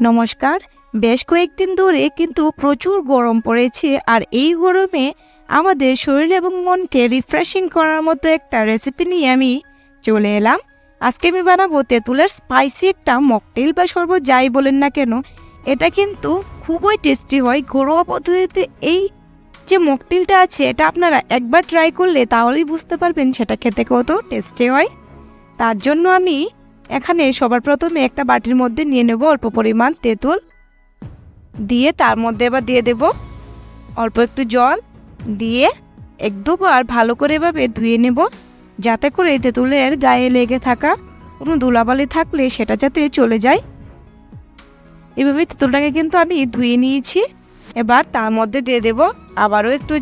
নমস্কার। বেশ কয়েকদিন ধরে কিন্তু প্রচুর গরম পড়েছে, আর এই গরমে আমাদের শরীর এবং মনকে রিফ্রেশিং করার মতো একটা রেসিপি নিয়ে আমি চলে এলাম। আজকে আমি বানাবো তেঁতুলের স্পাইসি একটা মকটেল বা শরবত, যাই বলেন না কেন। এটা কিন্তু খুবই টেস্টি হয় ঘরোয়া পদ্ধতিতে। এই যে মকটেলটা আছে, এটা আপনারা একবার ট্রাই করলে তাহলেই বুঝতে পারবেন সেটা খেতে কত টেস্টি হয়। তার জন্য আমি এখানে সবার প্রথমে একটা বাটির মধ্যে নিয়ে নেব অল্প পরিমাণ তেঁতুল, দিয়ে তার মধ্যে এবার দিয়ে দেব অল্প একটু জল, দিয়ে এক দুবার ভালো করে এভাবে ধুয়ে নেব, যাতে করে তেঁতুলের গায়ে লেগে থাকা কোনো ধুলাবালি থাকলে সেটা যাতে চলে যায়। এভাবে তেঁতুলটাকে কিন্তু আমি ধুয়ে নিয়েছি। এবার তার মধ্যে দিয়ে দেব আবারও একটু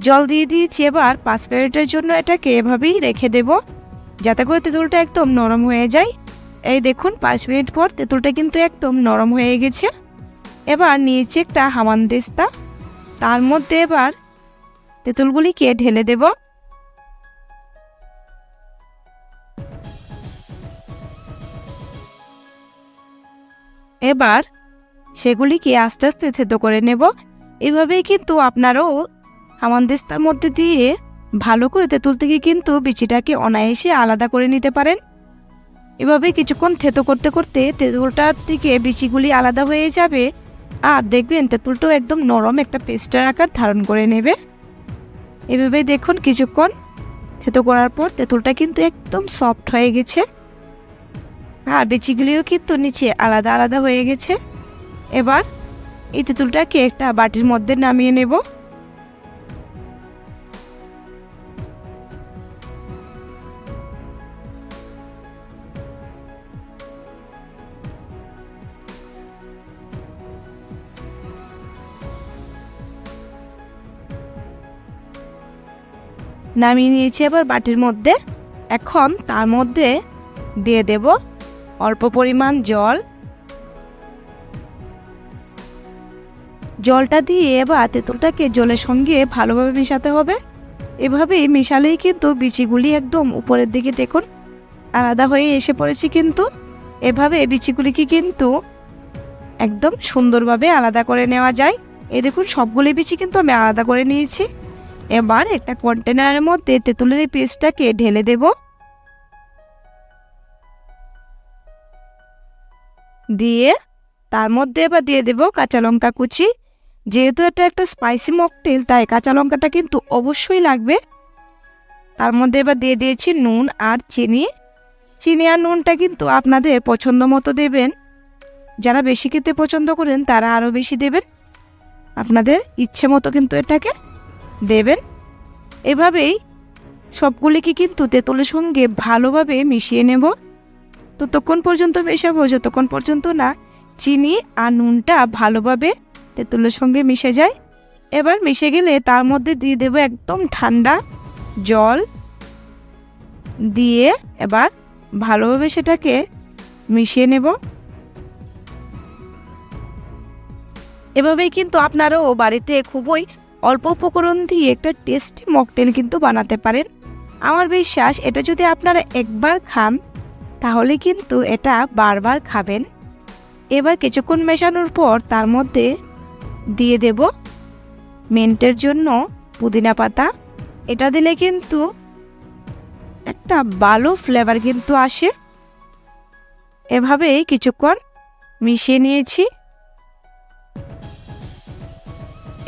জল দিয়ে দিয়েছি। এবার 5 মিনিটের জন্য এটাকে এভাবেই রেখে দেব, যাতে করে তেঁতুলটা একদম নরম হয়ে যায়। এই দেখুন 5 মিনিট পর তেঁতুলটা কিন্তু একদম নরম হয়ে গেছে। এবার নিয়েছি একটা হামানদিস্তা, তার মধ্যে এবার তেঁতুলগুলিকে ঢেলে দেব। এবার সেগুলিকে আস্তে আস্তে থেতো করে নেব। এভাবেই কিন্তু আপনারাও হামানদিস্তার মধ্যে দিয়ে ভালো করে তেঁতুল থেকে কিন্তু বিচিটাকে অনায়াসে আলাদা করে নিতে পারেন। এভাবে কিছুক্ষণ থেতো করতে করতে তেঁতুলটার থেকে বিচিগুলি আলাদা হয়ে যাবে, আর দেখবেন তেঁতুলটাও একদম নরম একটা পেস্টের আকার ধারণ করে নেবে। এভাবে দেখুন কিছুক্ষণ থেতো করার পর তেঁতুলটা কিন্তু একদম সফট হয়ে গেছে, আর বিচিগুলিও কিন্তু নিচে আলাদা আলাদা হয়ে গেছে। এবার এই তেঁতুলটাকে একটা বাটির মধ্যে নামিয়ে নেব। নামিয়ে নিয়েছি এবার বাটির মধ্যে। এখন তার মধ্যে দিয়ে দেব অল্প পরিমাণ জলটা দিয়ে এবার তেঁতুলটাকে জলের সঙ্গে ভালোভাবে মেশাতে হবে। এভাবেই মেশালেই কিন্তু বিচিগুলি একদম উপরের দিকে দেখুন আলাদা হয়ে এসে পড়েছে। কিন্তু এভাবে বিচিগুলিকে কিন্তু একদম সুন্দরভাবে আলাদা করে নেওয়া যায়। এই দেখুন সবগুলি বিচি কিন্তু আমি আলাদা করে নিয়েছি। এবার একটা কন্টেনারের মধ্যে তেঁতুলের এই পেস্টটাকে ঢেলে দেব, দিয়ে তার মধ্যে এবার দিয়ে দেব কাঁচা লঙ্কা কুচি। যেহেতু এটা একটা স্পাইসি মকটেল, তাই কাঁচা লঙ্কাটা কিন্তু অবশ্যই লাগবে। তার মধ্যে এবার দিয়ে দিয়েছি নুন আর চিনি আর নুনটা কিন্তু আপনাদের পছন্দ মতো দেবেন। যারা বেশি খেতে পছন্দ করেন তারা আরও বেশি দেবেন, আপনাদের ইচ্ছে মতো কিন্তু এটাকে দেবেন। এভাবেই সবগুলিকে কিন্তু তেঁতুলের সঙ্গে ভালোভাবে মিশিয়ে নেব। ততক্ষণ পর্যন্ত মেশাবো যতক্ষণ পর্যন্ত না চিনি আর নুনটা ভালোভাবে তেঁতুলের সঙ্গে মিশে যায়। এবার মিশে গেলে তার মধ্যে দিয়ে দেব একদম ঠান্ডা জল, দিয়ে এবার ভালোভাবে সেটাকে মিশিয়ে নেব। এভাবেই কিন্তু আপনারাও বাড়িতে খুবই অল্প উপকরণ দিয়ে একটা টেস্টি মকটেল কিন্তু বানাতে পারেন। আমার বিশ্বাস এটা যদি আপনারা একবার খান তাহলে কিন্তু এটা বারবার খাবেন। এবার কিছুক্ষণ মেশানোর পর তার মধ্যে দিয়ে দেব মিন্টের জন্য পুদিনা পাতা। এটা দিলে কিন্তু একটা ভালো ফ্লেভার কিন্তু আসে। এভাবেই কিছুক্ষণ মিশিয়ে নিয়েছি।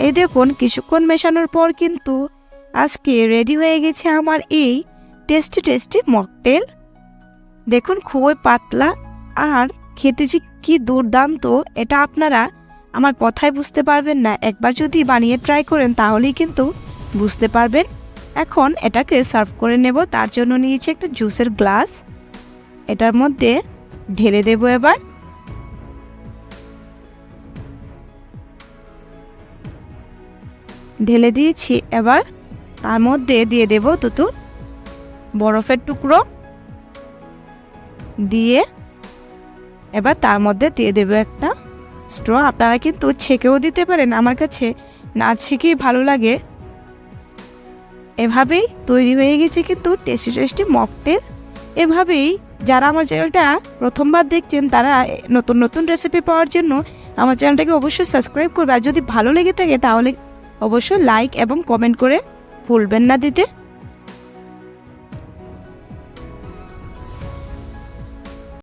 এই দেখুন কিছুক্ষণ মেশানোর পর কিন্তু আজকে রেডি হয়ে গেছে আমার এই টেস্টি মকটেল। দেখুন খুবই পাতলা আর খেতে যে কি দুর্দান্ত, এটা আপনারা আমার কথায় বুঝতে পারবেন না। একবার যদি বানিয়ে ট্রাই করেন তাহলেই কিন্তু বুঝতে পারবেন। এখন এটাকে সার্ভ করে নেব। তার জন্য নিয়েছি একটা জুসের গ্লাস, এটার মধ্যে ঢেলে দেব। এবার ঢেলে দিয়েছি। এবার তার মধ্যে দিয়ে দেব দুটো বরফের টুকরো, দিয়ে এবার তার মধ্যে দিয়ে দেব একটা স্ট্র। আপনারা কিন্তু ছেঁকেও দিতে পারেন, আমার কাছে না ছেঁকেই ভালো লাগে। এভাবেই তৈরি হয়ে গেছে কিন্তু টেস্টি মকটেল। এভাবেই যারা আমার চ্যানেলটা প্রথমবার দেখছেন তারা নতুন নতুন রেসিপি পাওয়ার জন্য আমার চ্যানেলটাকে অবশ্যই সাবস্ক্রাইব করবে। আর যদি ভালো লেগে থাকে তাহলে অবশ্যই লাইক এবং কমেন্ট করে ভুলবেন না দিতে।